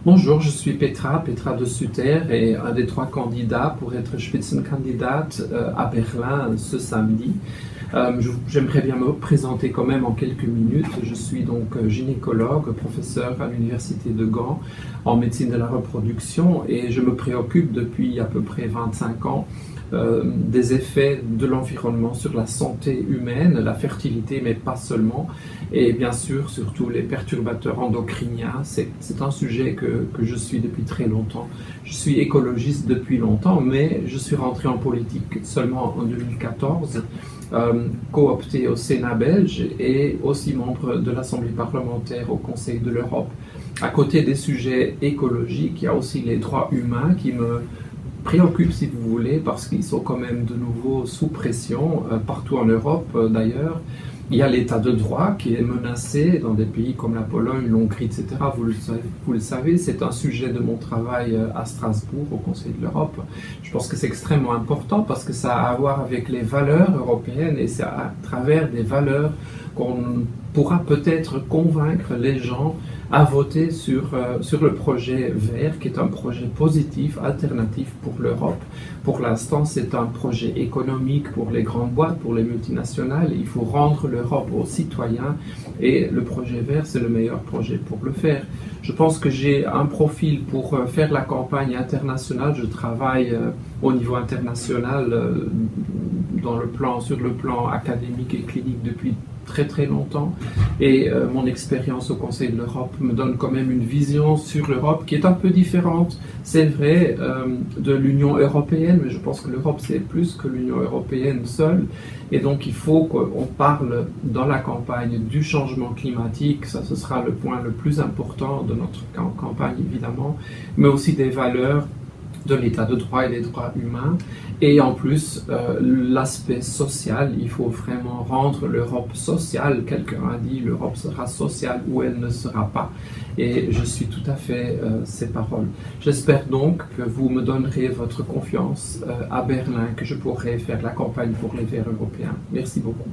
Bonjour, je suis Petra de Sutter et un des 3 candidats pour être Spitzenkandidat à Berlin ce samedi. J'aimerais bien me présenter quand même en quelques minutes. Je suis donc gynécologue, professeur à l'université de Gand en médecine de la reproduction et je me préoccupe depuis à peu près 25 ans des effets de l'environnement sur la santé humaine, la fertilité, mais pas seulement, et bien sûr surtout les perturbateurs endocriniens. C'est un sujet que je suis depuis très longtemps. Je suis écologiste depuis longtemps, mais je suis rentré en politique seulement en 2014, coopté au Sénat belge et aussi membre de l'Assemblée parlementaire au Conseil de l'Europe. À côté des sujets écologiques, il y a aussi les droits humains qui me préoccupent, si vous voulez, parce qu'ils sont quand même de nouveau sous pression, partout en Europe d'ailleurs. Il y a l'état de droit qui est menacé dans des pays comme la Pologne, l'Hongrie, etc. Vous le savez, c'est un sujet de mon travail à Strasbourg, au Conseil de l'Europe. Je pense que c'est extrêmement important parce que ça a à voir avec les valeurs européennes et c'est à travers des valeurs qu'on pourra peut-être convaincre les gens à voter sur le projet vert, qui est un projet positif, alternatif pour l'Europe. Pour l'instant, c'est un projet économique pour les grandes boîtes, pour les multinationales. Il faut rendre l'Europe aux citoyens et le projet vert, c'est le meilleur projet pour le faire. Je pense que j'ai un profil pour faire la campagne internationale. Je travaille au niveau international sur le plan académique et clinique depuis très longtemps et mon expérience au Conseil de l'Europe me donne quand même une vision sur l'Europe qui est un peu différente, c'est vrai, de l'Union européenne, mais je pense que l'Europe c'est plus que l'Union européenne seule et donc il faut qu'on parle dans la campagne du changement climatique. Ça ce sera le point le plus important de notre campagne évidemment, mais aussi des valeurs de l'état de droit et des droits humains. Et en plus, l'aspect social, il faut vraiment rendre l'Europe sociale. Quelqu'un a dit l'Europe sera sociale ou elle ne sera pas. Et je suis tout à fait ces paroles. J'espère donc que vous me donnerez votre confiance à Berlin, que je pourrai faire la campagne pour les Verts européens. Merci beaucoup.